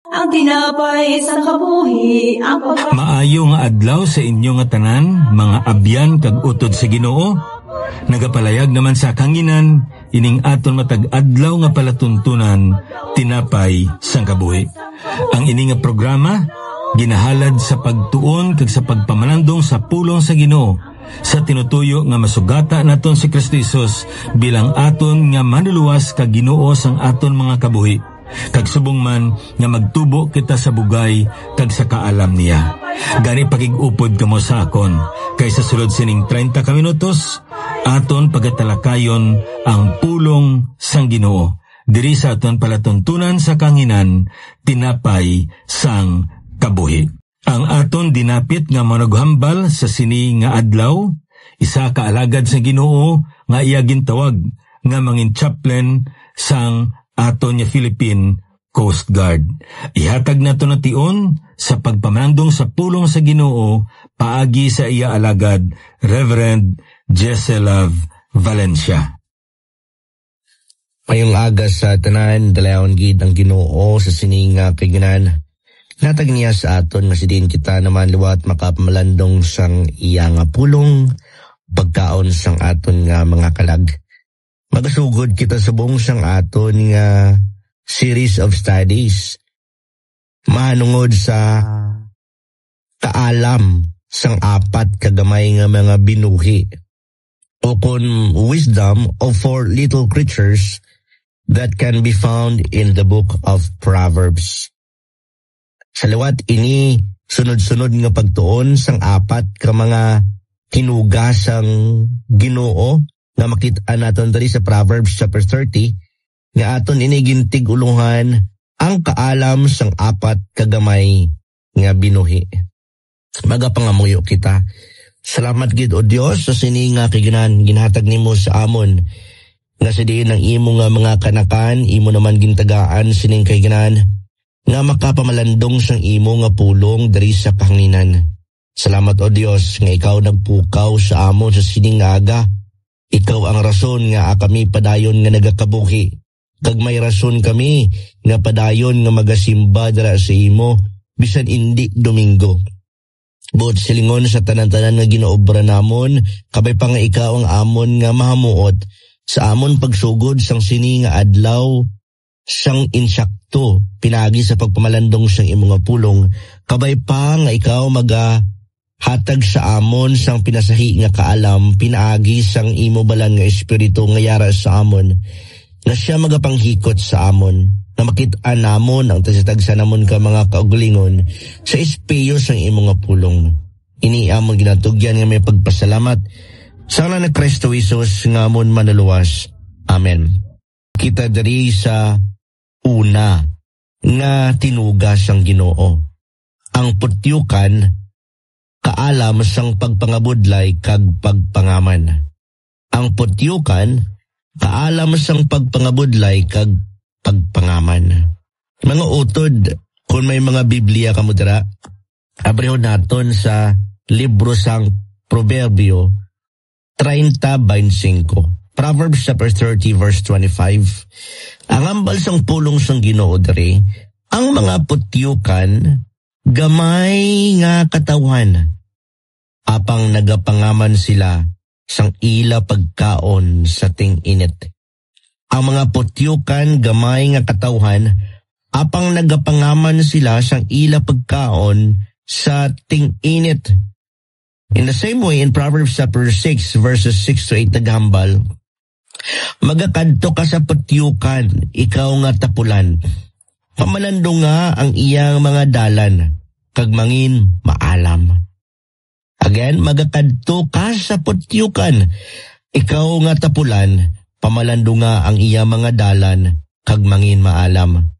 ang tinapay sa kabuhi, ang Maayo nga adlaw sa inyo nga tanan, mga abyan kag utod sa Ginoo. Nagapalayag naman sa kanginan, ining aton matag adlaw nga palatuntunan, tinapay sang kabuhi. Ang ini nga programa ginahalad sa pagtuon kag sa pagpamalandong sa pulong sa Ginoo, sa tinutuyo nga masugata naton si Kristo Jesus bilang aton nga manluluwas kag Ginoo sang aton mga kabuhi. Kag subong man nga magtubo kita sa bugay kag sa kaalam niya. Gani pagig-upod kamo sa akon, kay sa sulod sining 30 ka minutos aton pagatalakayon ang pulong sang Ginoo diri sa aton palatuntunan sa kanginan, tinapay sang kabuhi. Ang aton dinapit nga managhambal sa sini nga adlaw, isa ka alagad sa Ginoo nga iya gintawag nga mangin chaplain sang aton nga Philippine Coast Guard. Ihatag nato na tion sa pagpamandong sa pulong sa Ginoo paagi sa iya alagad, Reverend Jesselav Valencia. Mayong aga sa tanan, dalayon gid ang Ginoo sa sining kaganan. Natag niya sa aton nga sidin kita naman liwat makapamalandong sang iya nga pulong, pagkaon sang aton nga mga kalag. Magasugod kita sa buong sang aton nga series of studies. Mahanungod sa kaalam sang apat kagamay nga mga binuhi o kun wisdom of 4 little creatures that can be found in the book of Proverbs. Sa liwat ini, sunod-sunod nga pagtuon sang apat ka mga tinugasang Ginoo nga makita naton diri sa Proverbs chapter 30 nga aton inigintig uluhan ang kaalam sang apat kagamay nga binuhi. Magapangamuyo kita. Salamat gid o Dios sa sini nga kaganan ginhatag nimo sa amon nga sa diin ang imo nga mga kanakan, imo naman gintagaan sining kaganan nga makapamalandong sang imo nga pulong diri sa kahanginan. Salamat o Dios nga ikaw nagpukaw sa amon sa sining aga. Ikaw ang rason nga kami padayon nga nagakabuhi. Kag may rason kami nga padayon nga magasimba dira sa imo bisan indi Domingo. Buot silingon sa tanan-tanan nga ginoobra namon, kabay pa nga ikaw ang amon nga mahamuot sa amon pagsugod sang sini nga adlaw sang insakto pinagi sa pagpamalandong sang imo nga pulong. Kabay pa nga ikaw hatag sa amon sang pinasahi nga kaalam, pinaagi sang imo balan nga espiritu nga yara sa amon, na siya magapanghikot sa amon, na makita namon ang tasitagsa namon ka mga kaugalingon sa espeyo sang imo nga pulong. Ini amon ginatugyan nga may pagpasalamat sa ngalan ni Kristo Jesus nga amon manluluwas. Amen. Kita diri sa una nga tinugas ang Ginoo. Ang putyukan kaalam sang pagpangabudlay kag pagpangaman. Ang putyukan kaalam sang pagpangabudlay kag pagpangaman. Mga utod, kung may mga Biblia kamo dira, abrehon naton sa libro sang Proverbio 30:25. Proverbs chapter 30 verse 25. Ang ambal sang pulong sang Ginoo diri, ang mga putyukan gamay nga katawan, apang nagapangaman sila sang ila pagkaon sa ting-init. Ang mga putyukan gamay nga katawan, apang nagapangaman sila sang ila pagkaon sa ting-init. In the same way, in Proverbs chapter 6 verses 6 to 8 naghambal, magakadto ka sa putyukan, ikaw nga tapulan. Pamalando nga ang iyang mga dalan, kag mangin maalam. Again, magakadto ka sa putyukan, ikaw nga tapulan, pamalando nga ang iyang mga dalan, kag mangin maalam.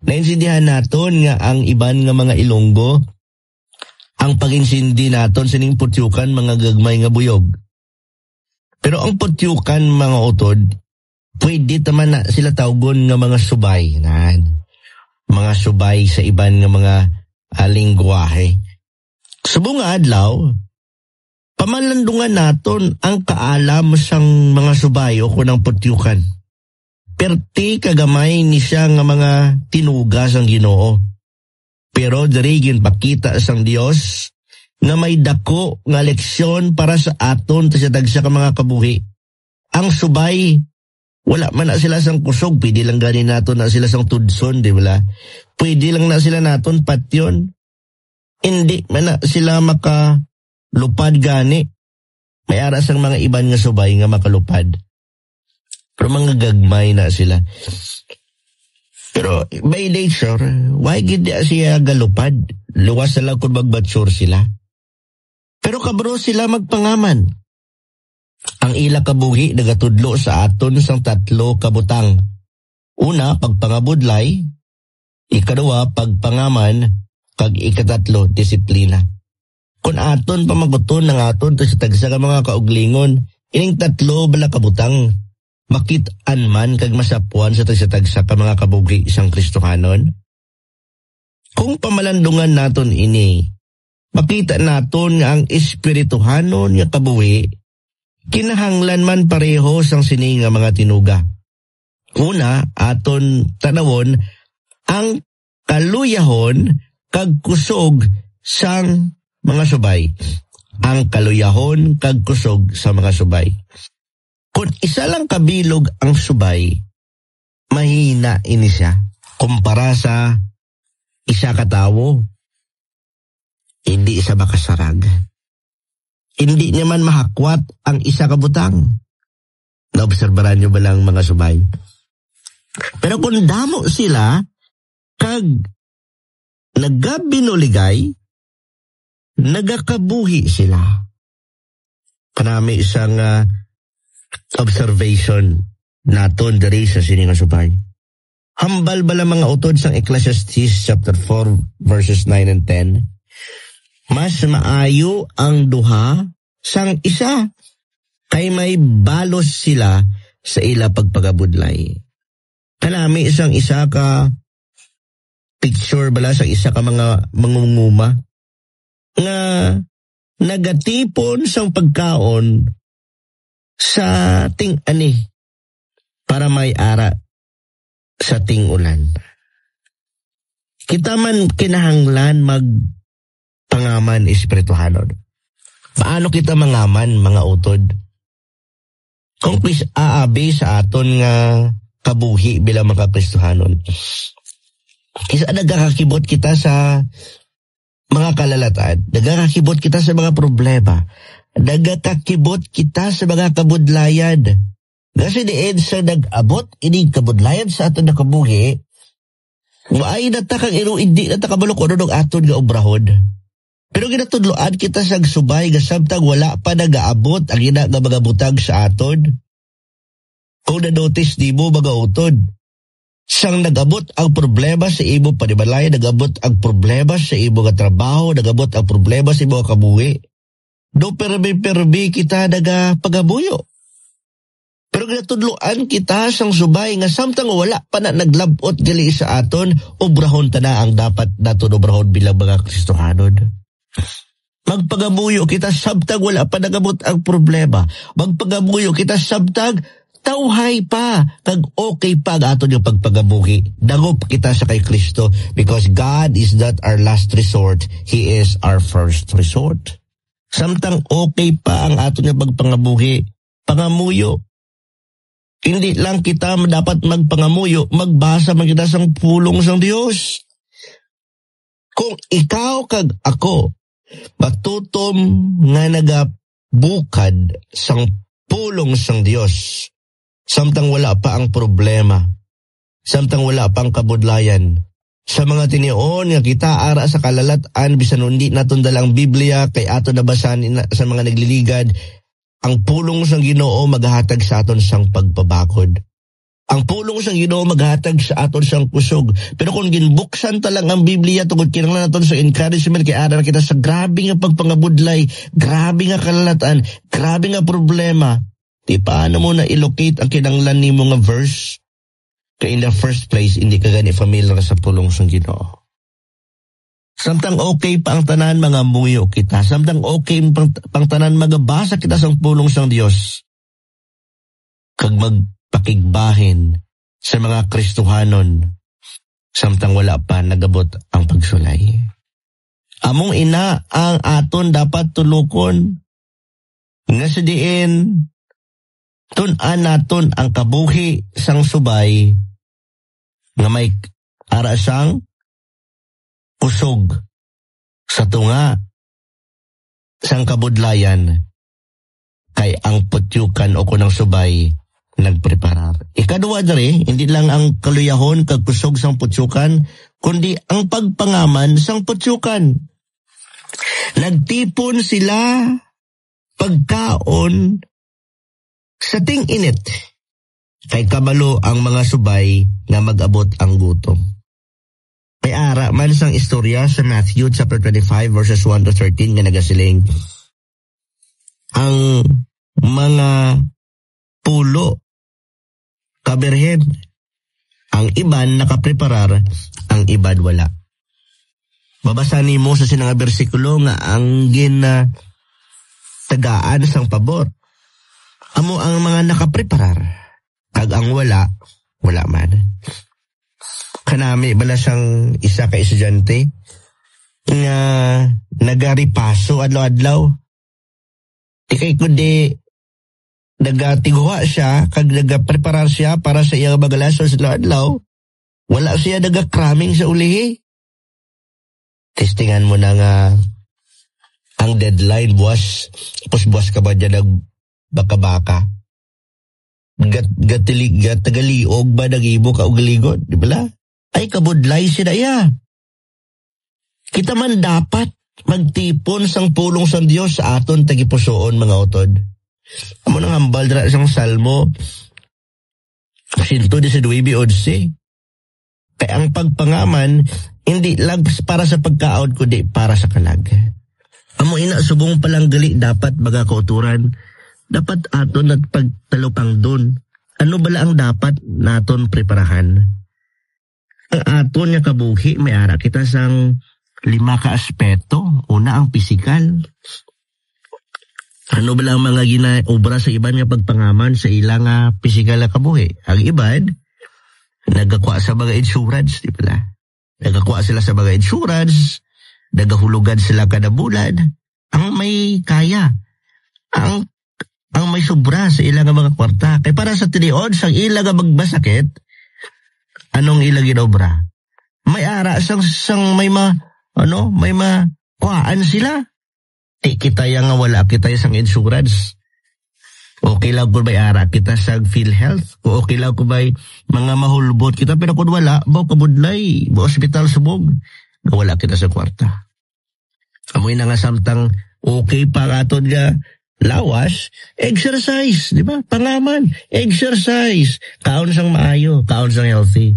Nainsindihan naton nga ang iban nga mga Ilonggo, ang paginsindi naton sining putyukan mga gagmay nga buyog. Pero ang putyukan mga utod, pwede taman na sila tawgon nga mga subay. Mga subay sa iban nga mga lingwahe. Subong nga adlaw, pamalandungan naton ang kaalam sang mga subay o kunang putyukan. Perti kagamay ni siya nga mga tinugas ang Ginoo. Pero diri ginpakita sang Dios nga may dako nga leksyon para sa aton sa dagsa ka mga kabuhi. Ang subay, wala man na sila sang kusog, pwede lang gani naton na sila sang tudson, di ba? Pwede lang na sila naton patyon. Hindi man na sila makalupad gani. May aras ang mga iban nga subay nga makalupad. Pero mga gagmay na sila. Pero by nature, why gid siya galupad? Luwas na lang kung magmature sila. Pero kabro sila magpangaman. Ang ila kabuhi nagatudlo sa aton sang 3 kabutang. Una, pagpangabudlay. Ikaduwa, pagpangaman. Kag ikatatlo, disiplina. Kung aton pamaguton ng aton to sa tagsa ka mga kauglingon, ining 3 bala kabutang. Makit-an man kag masapuan sa tagsa ka mga kabuhi isang Kristohanon. Kung pamalandungan naton ini, makita naton nga ang espirituhanon nga kabuhi, kinahanglan man pareho sang sini nga mga tinuga. Una, aton tanawon, ang kaluyahon kag kusog sang mga subay. Ang kaluyahon kag kusog sa mga subay. Kung isa lang kabilog ang subay, mahina ini siya kumpara sa isa katawo. Hindi isa makasarag. Hindi naman mahakwat ang isa kabutang. Naobserbaran nyo ba lang mga subay? Pero kung damo sila, kag nagabinuligay, nagakabuhi sila. Kanami isang observation naton diri sa sininga subay. Hambal bala mga utod sang Ecclesiastes chapter 4 verses 9 and 10. Mas maayo ang duha sang isa kay may balos sila sa ila pagpagabudlay. Kanami isang isa ka picture bala sa isa ka mga mangunguma nga nagatipon sang pagkaon sa ting-ani para may ara sa ting-ulan. Kita man kinahanglan magpangaman espirituhanon. Paano kita mangaman mga utod? Kung aabi sa aton nga kabuhi bilang mga Kristohanon. Isa nagkakakibot kita sa mga kalalatan, nagkakakibot kita sa mga problema, nagkakakibot kita sa mga kabudlayan. Kasi diin sa nag-abot, ining kabudlayan sa aton na kabuhi, waay natakang iro, hindi natakabalo ko ng aton nga obrahon. Pero ginatudloan kita sa subay, samtang wala pa nag-aabot ang ina nga mga butang sa aton. Kung na-notice di mo mga utod, sang nag-abot ang problema sa imo panimalay, nag-abot ang problema sa imo nga trabaho, nag-abot ang problema sa imo kabuhi. Do perbi kita nagapagabuyo. Pero ginatudloan kita sang subay nga samtang wala pa na naglabot gali sa aton, obrahon ta na ang dapat naton obrahon bilang mga Kristohanon. Magpagabuyo kita samtang wala pa nagabot ang problema. Magpagabuyo kita samtang tawhay pa, kag okay pa ang aton yung pagpagabuhi. Dagop kita sa kay Kristo because God is not our last resort. He is our first resort. Samtang okay pa ang aton yung pagpangabuhi, pangamuyo. Hindi lang kita dapat magpangamuyo, magbasa man kita sang pulong sang Dios. Kung ikaw kag ako, matutom nga nagabukad sang pulong sang Dios, samtang wala pa ang problema, samtang wala pa ang kabudlayan, sa mga tinion nga kita ara sa kalalatan, bisan hindi naton dalang Biblia, kay ato nabasan sa mga nagliligad, ang pulong sang Ginoo maghatag sa aton sang pagpabakod. Ang pulong sang Ginoo maghatag sa aton sang kusog. Pero kung ginbuksan talang ang Biblia tungod kinahanglan naton sa encouragement, kay ara kita sa grabe nga pagpangabudlay, grabe nga kalalatan, grabe nga problema, di paano mo na ilocate ang kinahanglan nimo nga verse? Kaya in the first place, hindi ka gani familiar sa pulong sang Ginoo. Samtang okay pa ang tanan mga muyo kita, samtang okay pang tanan magabasa kita sa pulong sang Dios, kag magpakigbahin sa mga Kristohanon, samtang wala pa nagabot ang pagsulay. Among ina ang aton dapat tulukon nga sa diin tun-an naton ang kabuhi sang subay nga may ara sang kusog sa tunga sang kabudlayan kay ang putyukan o kunang subay nagpreparar. Ikaduwa dere, hindi lang ang kaluyahon kag kusog sang putyukan, kundi ang pagpangaman sang putyukan. Nagtipon sila pagkaon sa ting-init. Kay kabalo ang mga subay nga mag-abot ang gutom. May ara man sang istorya sa Matthew chapter 25 verses 1 to 13 nga nagasiling ang mga pulo kabirhen, ang iban nakapreparar, ang iban wala. Babasa nimo sa sinang bersikulo nga ang tagaan sang pabor. Amo ang mga nakapreparar, kag ang wala man. Kanami bala sang isa ka estudyante nga nagaripaso adlaw-adlaw. Ikay kundi nagatiguha siya, kag nagapreparar siya para sa iyang bagalason sa adlaw, wala siya nagakraming sa ulihi. Testingan mo na nga ang deadline, buwas ka ba dyan nagbaka-baka? Tagaliog ba nag-ibo ka ugaligon? Di ba? Ay, kabudlay siya ya. Kita man dapat magtipon sang pulong sang Dios sa aton tagipusoon mga utod. Amo nang hambal dira sang Salmo 119:11. Kay ang pagpangaman hindi lang para sa pagkaon kundi para sa kalag. Amo ina subong palang gali dapat mga kauturan, dapat aton at pagtalupang dun. Ano bala ang dapat naton preparahan? Ang aton nga kabuhi may ara kita sang 5 ka aspeto. Una ang pisikal. Ano ba lang mga ginaobra sa iban nga pagpangaman sa ilang pisikal na kabuhi? Ang iban, nagakwa sa mga insurance, di pala. Nagakwa sila sa mga insurance, nagahulugan sila kada bulan. Ang may kaya, ang may sobra sa ilang mga kwarta. Kaya para sa tiniod, sa ilang magbasakit, anong ilang ginobra? May ara, sang may kuhaan sila. Kita yang nga wala kita sang insurance. Okay lang kung may ara kita sa PhilHealth. O okay lang kung may mga mahulbot kita. Pero kung wala, ba kabudlay, ba hospital subog, wala kita sa kwarta. Amoy na nga samtang okay pa aton nga lawas, exercise, di ba? Pangaman, exercise. Kaon sang maayo, kaon sang healthy.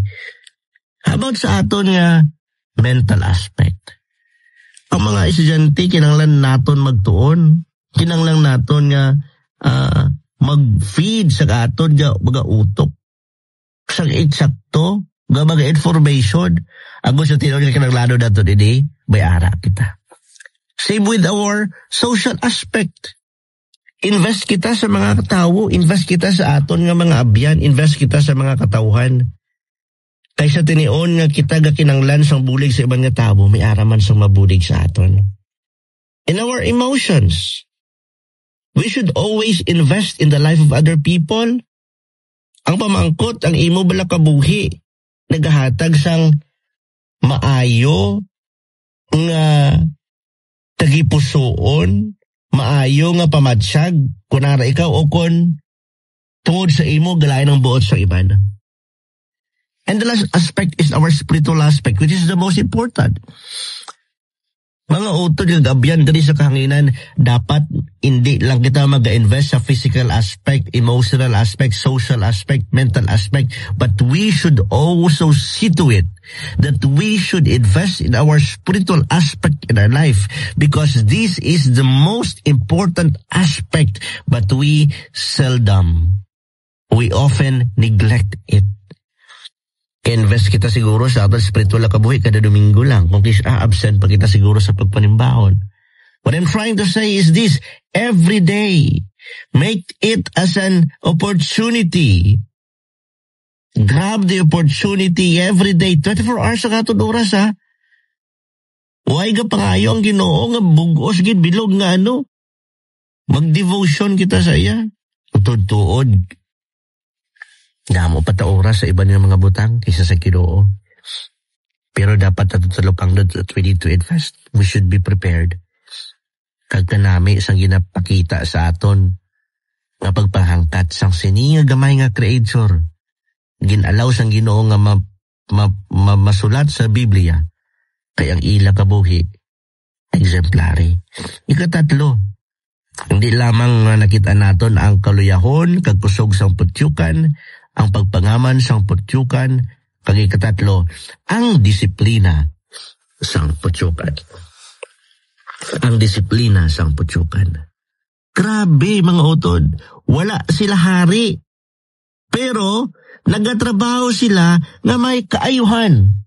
How about sa aton nga mental aspect? Ang mga estudyante, kinanglan naton magtuon. Kinanglan naton nga mag-feed sa aton nga mga utok. Sa eksakto, nga mga information. Ang gusto tinon nga kinanglano naton ini, may ara kita. Same with our social aspect. Invest kita sa mga tao, invest kita sa aton nga mga abyan, invest kita sa mga katauhan. Kaysa tinion nga kita ga kinanglan sang bulig sa ibang nga tao, may araman sang mabulig sa aton. In our emotions, we should always invest in the life of other people. Ang pamangkot, ang imo bala kabuhi, nagahatag sang maayo nga tagipusoon, maayo nga pamatsyag, kunara ikaw o kun tungod sa imo galay ng buot sa iban. And the last aspect is our spiritual aspect, which is the most important. Mga utod yung gabyan dali sa kahanginan, dapat hindi lang kita mag-invest sa physical aspect, emotional aspect, social aspect, mental aspect, but we should also see to it that we should invest in our spiritual aspect in our life, because this is the most important aspect, but we often neglect it. Invest kita siguro sa ating spiritual na kabuhi kada Domingo lang. Kung absent pa kita siguro sa pagpanimbahon. What I'm trying to say is this: every day, make it as an opportunity Grab the opportunity every day. 24 hours sa katong oras, ha? Huwag ka pangayo ang Ginoo nga bugos gid bilog nga ano. Mag-devotion kita sa iya. Tuod-tuod. Damo pa ta oras sa iba ng mga butang kaysa sa Ginoo. Pero dapat natutulog ang that we need to invest. We should be prepared. Kag kanami isang ginapakita sa aton nga pagpahangkat sang sini nga gamay nga creator. Ginalaw sang Ginoo nga masulat sa Biblia kay ang ila kabuhi exemplary. Ikatatlo, hindi lamang nakita naton ang kaluyahon kag kusog sang putyukan, ang pagpangaman sang putyukan, kag ikatatlo, ang disiplina sang putyukan. Ang disiplina sang putyukan. Grabe mga utod, wala sila hari. Pero nagatrabaho sila nga may kaayuhan.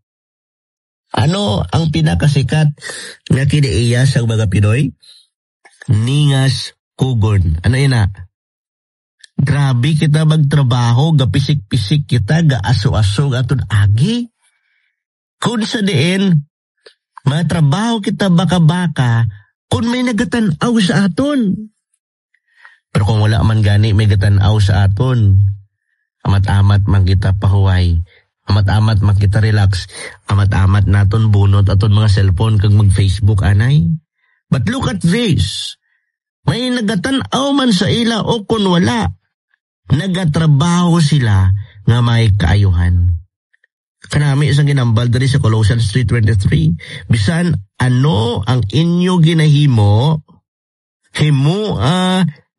Ano ang pinakasikat nga kinaiya sa mga Pinoy? Ningas kugon. Ano yun na? Grabe kita magtrabaho, gapisik-pisik kita, gaaso-aso aton agi. Kung sa diin, matrabaho kita baka-baka, kung may nagatanaw sa aton. Pero kung wala man gani may gatanaw sa aton, amat-amat man kita pahuway, amat-amat man kita relax, amat-amat naton bunot aton mga cellphone kag mag-Facebook anay. But look at this. May nagatanaw man sa ila o kung wala, nagatrabaho sila nga may kaayuhan. Kanami isang ginambal dali sa Colossians 3:23, bisan ano ang inyo ginahimo,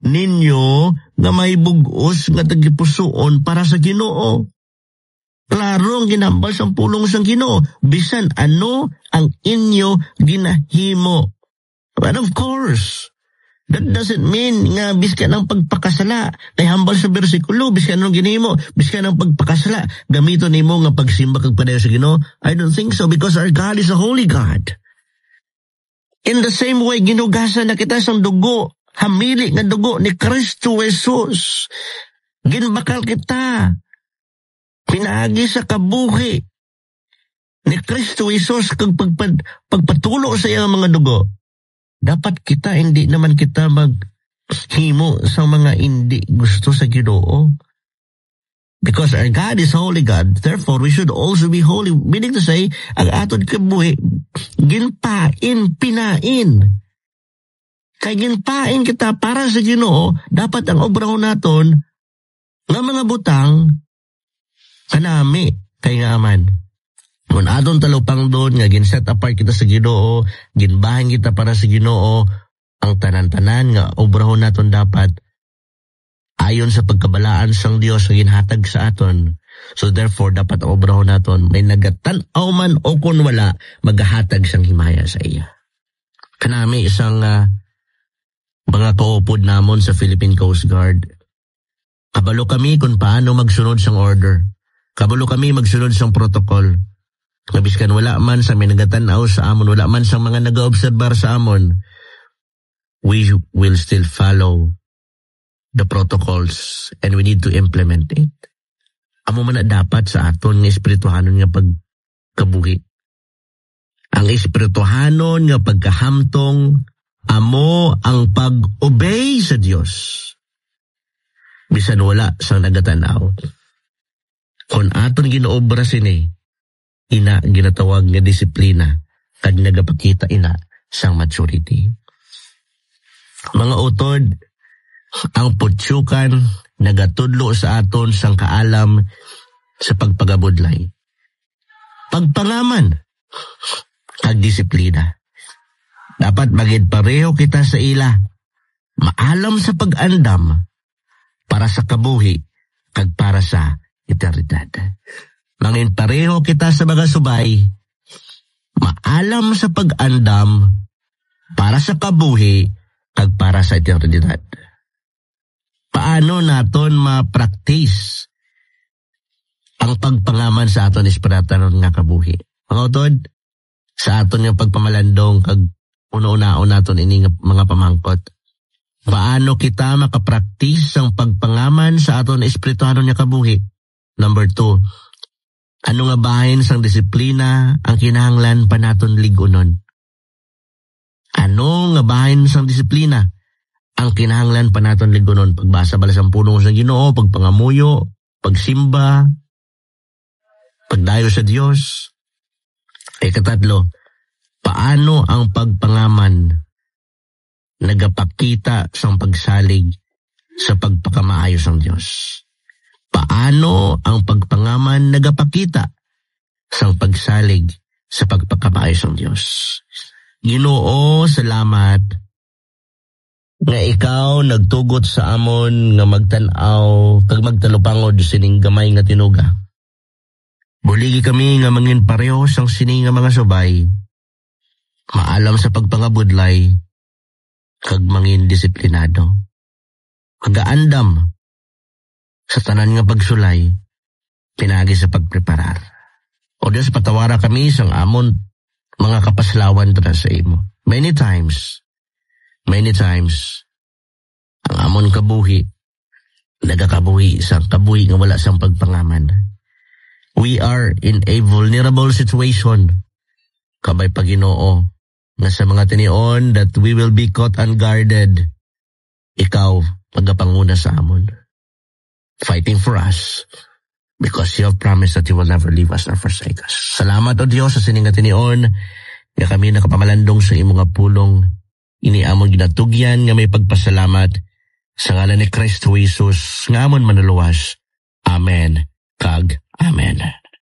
ninyo nga may bugos nga tagipusoon para sa Ginoo. Klaro ang ginambal sa pulong sang Ginoo, bisan ano ang inyo ginahimo. But of course, that doesn't mean nga biskan ang pagpakasala. Kay hambal sa bersikulo, biskan ang ginahimo, biskan ang pagpakasala, gamito nimo nga pagsimba kag padayon sa Ginoo. I don't think so, because our God is a holy God. In the same way, ginugasan na kita sang dugo, hamili nga dugo ni Kristo Jesus. Ginbakal kita. Pinaagi sa kabuhi ni Kristo Jesus kag pagpatulo sa iyang mga dugo. Dapat kita, hindi naman kita maghimo sa mga hindi gusto sa Ginoo. Because our God is holy God, therefore we should also be holy. Meaning to say, ang aton kabuhi, ginpain, pinain. Kay ginpain kita para sa Ginoo, dapat ang obrahon naton nga mga butang kanami kay nga aman. Kung aton talupang doon nga ginset apart kita sa Ginoo, ginbahin kita para sa Ginoo, ang tanan-tanan nga obrahon naton dapat ayon sa pagkabalaan sang Dios nga ginhatag sa aton. So therefore dapat ang obrahon naton may nagatanaw man o kun wala, magahatag sang himaya sa iya. Kanami isang mga kaupod namon sa Philippine Coast Guard. Kabalo kami kung paano magsunod sang order. Kabalo kami magsunod sang protocol. Nabiskan wala man sa may nagatanaw sa amon, wala man sa mga nag-obserbar sa amon, we will still follow the protocols and we need to implement it. Amo man na dapat sa aton nga espirituhanon nga pagkabuhi. Ang espirituhanon nga pagkahamtong, amo ang pag-obey sa Dios. Bisan wala sa nagatanaw. Kung aton ginoobra sini, ina ginatawag nga disiplina kag nagapakita ina sang maturity. Mga utod, ang putyukan nagatudlo sa aton sang kaalam sa pagpagabudlay. Pagpangaman kag disiplina. Dapat magid pareho kita sa ila. Maalam sa pag-andam para sa kabuhi kag para sa eternidad. Mangin pareho kita sa mga subay, maalam sa pag-andam para sa kabuhi kag para sa eternidad. Paano naton ma-practice ang pagpangaman sa aton espirituhanon nga kabuhi? Mga utod, sa aton nga pagpamalandong kag una-unaon naton ini mga pamangkot. Paano kita makapractice ang pagpangaman sa aton espirituhanon nga kabuhi? Number 2, ano nga bahin sang disiplina ang kinahanglan pa naton ligunon? Ano nga bahin sang disiplina ang kinahanglan pa naton ligunon? Pagbasa bala sang pulong sa Ginoo, pagpangamuyo, pagsimba, pagdayo sa Dios. Ikatatlo, paano ang pagpangaman nagapakita sa pagsalig sa pagpakamaayos ng Diyos? Paano ang pagpangaman nagapakita sa pagsalig sa pagpakamaayos ng Diyos? Ginoo, salamat nga ikaw nagtugot sa amon nga magtanaw kag magtalupangod sining gamay nga tinuga. Buligi kami nga mangin pareho sang sining nga mga subay, maalam sa pagpangabudlay, kag mangin disiplinado. Magaandam sa tanan nga pagsulay, pinagi sa pagpreparar. O Diyos, patawara kami sang amon mga kapaslawan para sa imo. Many times, ang amon kabuhi, nagakabuhi sang kabuhi nga wala sang pagpangaman. We are in a vulnerable situation, kabay Paginoo, nga sa mga tinion that we will be caught unguarded. Ikaw, magapanguna sa amon, fighting for us, because you have promised that you will never leave us nor forsake us. Salamat o Diyos sa sining nga tinion, nga kami nakapamalandong sa imong nga pulong, iniamon ginatugyan nga may pagpasalamat, sa ngalan ni Kristo Jesus, nga amon manuluwas. Amen. Kag Amen.